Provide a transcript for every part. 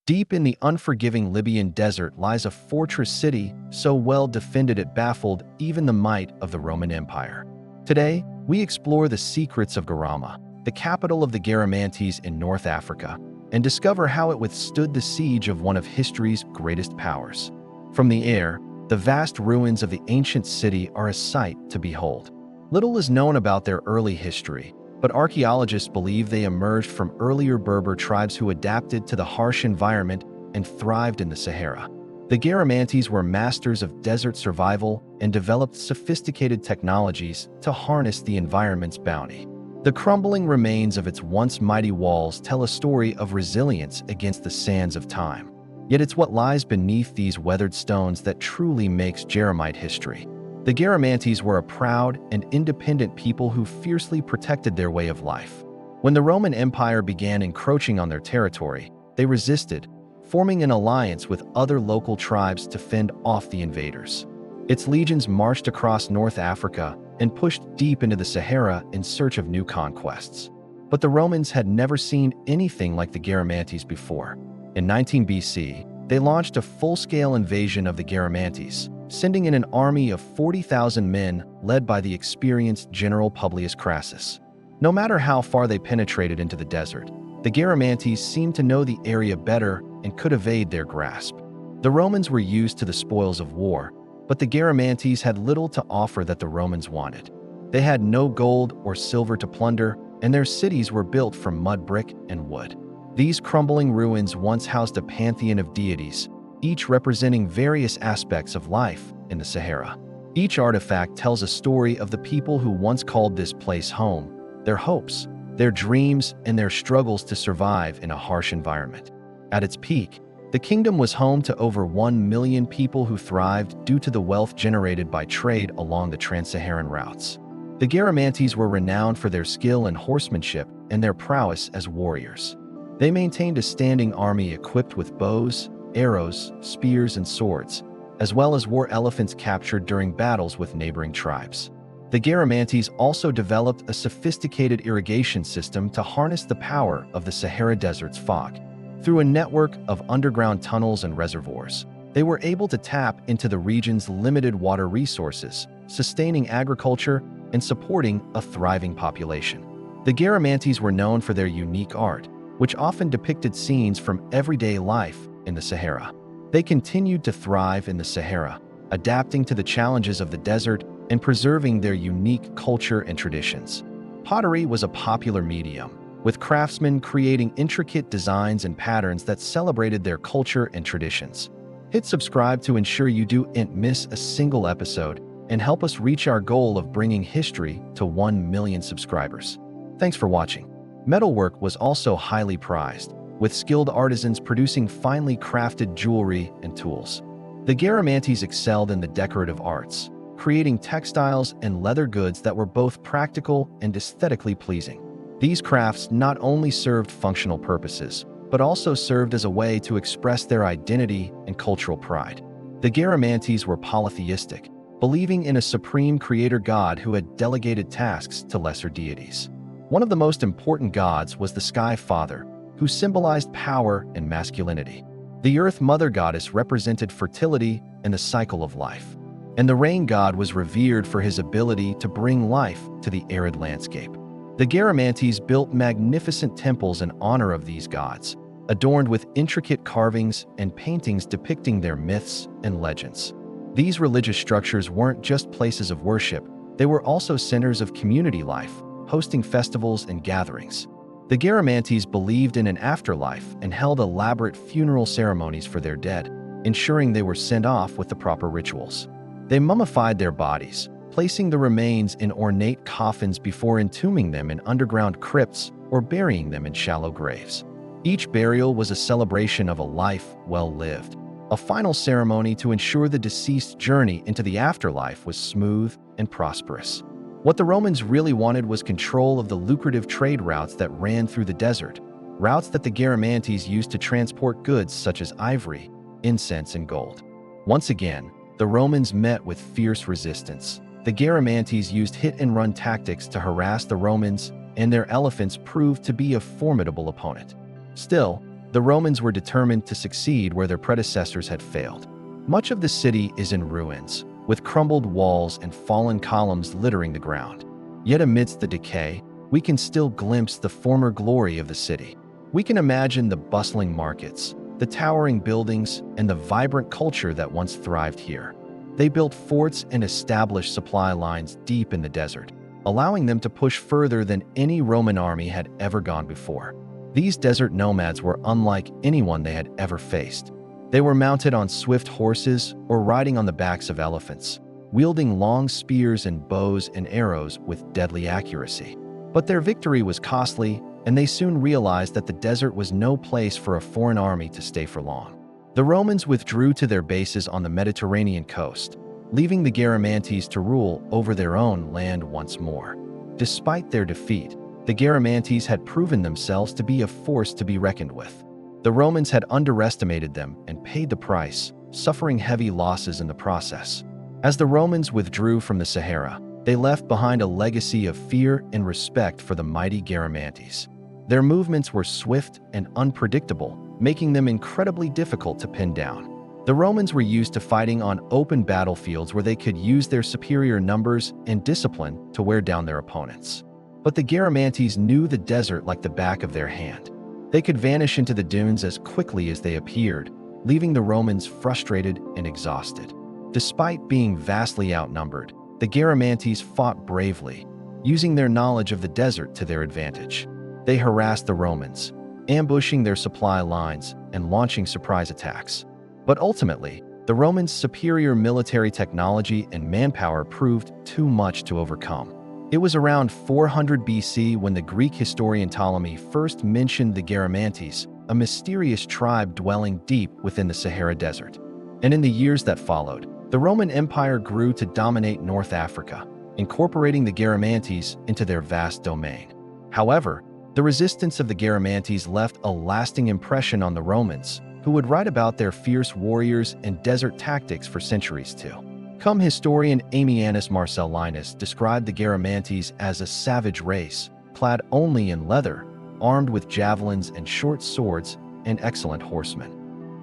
Deep in the unforgiving Libyan desert lies a fortress city so well defended it baffled even the might of the Roman Empire. Today, we explore the secrets of Garama, the capital of the Garamantes in North Africa, and discover how it withstood the siege of one of history's greatest powers. From the air, the vast ruins of the ancient city are a sight to behold. Little is known about their early history, but archaeologists believe they emerged from earlier Berber tribes who adapted to the harsh environment and thrived in the Sahara. The Garamantes were masters of desert survival and developed sophisticated technologies to harness the environment's bounty. The crumbling remains of its once mighty walls tell a story of resilience against the sands of time. Yet it's what lies beneath these weathered stones that truly makes Garamite history. The Garamantes were a proud and independent people who fiercely protected their way of life. When the Roman Empire began encroaching on their territory, they resisted, forming an alliance with other local tribes to fend off the invaders. Its legions marched across North Africa and pushed deep into the Sahara in search of new conquests. But the Romans had never seen anything like the Garamantes before. In 19 BC, they launched a full-scale invasion of the Garamantes, sending in an army of 40,000 men led by the experienced General Publius Crassus. No matter how far they penetrated into the desert, the Garamantes seemed to know the area better and could evade their grasp. The Romans were used to the spoils of war, but the Garamantes had little to offer that the Romans wanted. They had no gold or silver to plunder, and their cities were built from mud brick and wood. These crumbling ruins once housed a pantheon of deities, each representing various aspects of life in the Sahara. Each artifact tells a story of the people who once called this place home, their hopes, their dreams, and their struggles to survive in a harsh environment. At its peak, the kingdom was home to over 1 million people who thrived due to the wealth generated by trade along the trans-Saharan routes. The Garamantes were renowned for their skill in horsemanship and their prowess as warriors. They maintained a standing army equipped with bows, arrows, spears, and swords, as well as war elephants captured during battles with neighboring tribes. The Garamantes also developed a sophisticated irrigation system to harness the power of the Sahara Desert's fog. Through a network of underground tunnels and reservoirs, they were able to tap into the region's limited water resources, sustaining agriculture and supporting a thriving population. The Garamantes were known for their unique art, which often depicted scenes from everyday life in the Sahara. They continued to thrive in the Sahara, adapting to the challenges of the desert and preserving their unique culture and traditions. Pottery was a popular medium, with craftsmen creating intricate designs and patterns that celebrated their culture and traditions. Hit subscribe to ensure you don't miss a single episode and help us reach our goal of bringing history to 1 million subscribers. Thanks for watching. Metalwork was also highly prized, with skilled artisans producing finely crafted jewelry and tools. The Garamantes excelled in the decorative arts, creating textiles and leather goods that were both practical and aesthetically pleasing. These crafts not only served functional purposes, but also served as a way to express their identity and cultural pride. The Garamantes were polytheistic, believing in a supreme creator god who had delegated tasks to lesser deities. One of the most important gods was the Sky Father, who symbolized power and masculinity. The Earth Mother Goddess represented fertility and the cycle of life. And the Rain God was revered for his ability to bring life to the arid landscape. The Garamantes built magnificent temples in honor of these gods, adorned with intricate carvings and paintings depicting their myths and legends. These religious structures weren't just places of worship, they were also centers of community life, hosting festivals and gatherings. The Garamantes believed in an afterlife and held elaborate funeral ceremonies for their dead, ensuring they were sent off with the proper rituals. They mummified their bodies, placing the remains in ornate coffins before entombing them in underground crypts or burying them in shallow graves. Each burial was a celebration of a life well lived, a final ceremony to ensure the deceased's journey into the afterlife was smooth and prosperous. What the Romans really wanted was control of the lucrative trade routes that ran through the desert, routes that the Garamantes used to transport goods such as ivory, incense, and gold. Once again, the Romans met with fierce resistance. The Garamantes used hit-and-run tactics to harass the Romans, and their elephants proved to be a formidable opponent. Still, the The Romans were determined to succeed where their predecessors had failed. Much of the city is in ruins, with crumbled walls and fallen columns littering the ground. Yet amidst the decay, we can still glimpse the former glory of the city. We can imagine the bustling markets, the towering buildings, and the vibrant culture that once thrived here. They built forts and established supply lines deep in the desert, allowing them to push further than any Roman army had ever gone before. These desert nomads were unlike anyone they had ever faced. They were mounted on swift horses or riding on the backs of elephants, wielding long spears and bows and arrows with deadly accuracy. But their victory was costly, and they soon realized that the desert was no place for a foreign army to stay for long. The Romans withdrew to their bases on the Mediterranean coast, leaving the Garamantes to rule over their own land once more. Despite their defeat, the Garamantes had proven themselves to be a force to be reckoned with. The Romans had underestimated them and paid the price, suffering heavy losses in the process. As the Romans withdrew from the Sahara, they left behind a legacy of fear and respect for the mighty Garamantes. Their movements were swift and unpredictable, making them incredibly difficult to pin down. The Romans were used to fighting on open battlefields where they could use their superior numbers and discipline to wear down their opponents. But the Garamantes knew the desert like the back of their hand. They could vanish into the dunes as quickly as they appeared, leaving the Romans frustrated and exhausted. Despite being vastly outnumbered, the Garamantes fought bravely, using their knowledge of the desert to their advantage. They harassed the Romans, ambushing their supply lines and launching surprise attacks. But ultimately, the Romans' superior military technology and manpower proved too much to overcome. It was around 400 BC when the Greek historian Ptolemy first mentioned the Garamantes, a mysterious tribe dwelling deep within the Sahara Desert. And in the years that followed, the Roman Empire grew to dominate North Africa, incorporating the Garamantes into their vast domain. However, the resistance of the Garamantes left a lasting impression on the Romans, who would write about their fierce warriors and desert tactics for centuries too. Historian Ammianus Marcellinus described the Garamantes as a savage race, clad only in leather, armed with javelins and short swords, and excellent horsemen.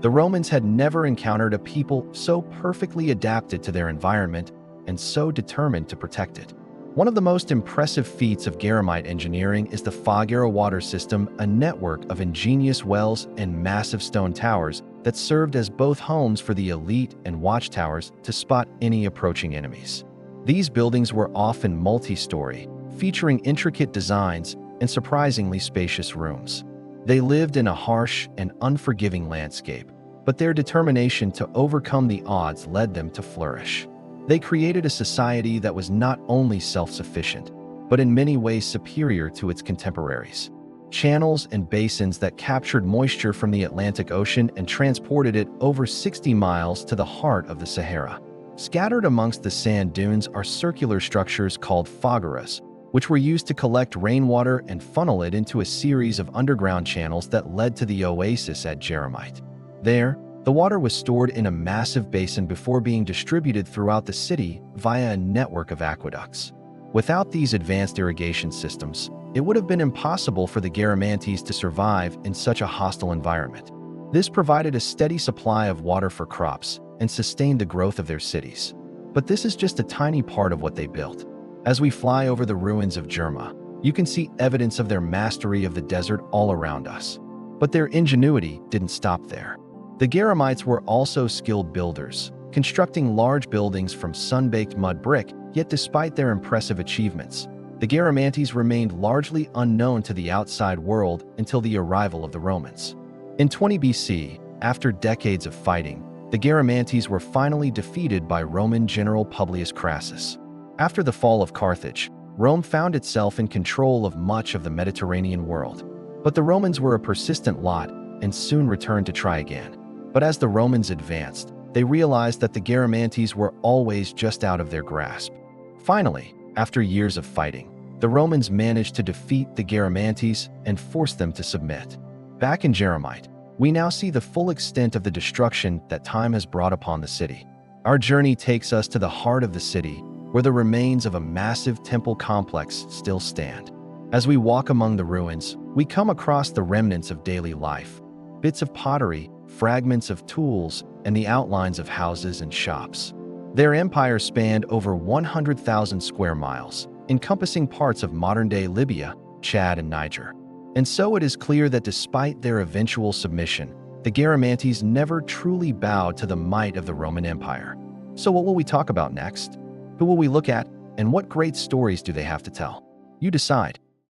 The Romans had never encountered a people so perfectly adapted to their environment and so determined to protect it. One of the most impressive feats of Garamite engineering is the Fagara water system, a network of ingenious wells and massive stone towers that served as both homes for the elite and watchtowers to spot any approaching enemies. These buildings were often multi-story, featuring intricate designs and surprisingly spacious rooms. They lived in a harsh and unforgiving landscape, but their determination to overcome the odds led them to flourish. They created a society that was not only self-sufficient, but in many ways superior to its contemporaries. Channels and basins that captured moisture from the Atlantic Ocean and transported it over 60 miles to the heart of the Sahara. Scattered amongst the sand dunes are circular structures called fagaras, which were used to collect rainwater and funnel it into a series of underground channels that led to the oasis at Garamite. There, the water was stored in a massive basin before being distributed throughout the city via a network of aqueducts. Without these advanced irrigation systems, it would have been impossible for the Garamantes to survive in such a hostile environment. This provided a steady supply of water for crops and sustained the growth of their cities. But this is just a tiny part of what they built. As we fly over the ruins of Germa, you can see evidence of their mastery of the desert all around us. But their ingenuity didn't stop there. The Garamites were also skilled builders, constructing large buildings from sun-baked mud brick, yet despite their impressive achievements, the Garamantes remained largely unknown to the outside world until the arrival of the Romans. In 20 BC, after decades of fighting, the Garamantes were finally defeated by Roman general Publius Crassus. After the fall of Carthage, Rome found itself in control of much of the Mediterranean world. But the Romans were a persistent lot and soon returned to try again. But as the Romans advanced, they realized that the Garamantes were always just out of their grasp. Finally, after years of fighting, the Romans managed to defeat the Garamantes and force them to submit. Back in Garamite, we now see the full extent of the destruction that time has brought upon the city. Our journey takes us to the heart of the city, where the remains of a massive temple complex still stand. As we walk among the ruins, we come across the remnants of daily life. bits of pottery, fragments of tools, and the outlines of houses and shops. Their empire spanned over 100,000 square miles, encompassing parts of modern-day Libya, Chad, and Niger. And so it is clear that despite their eventual submission, the Garamantes never truly bowed to the might of the Roman Empire. So what will we talk about next? Who will we look at? And what great stories do they have to tell? You decide.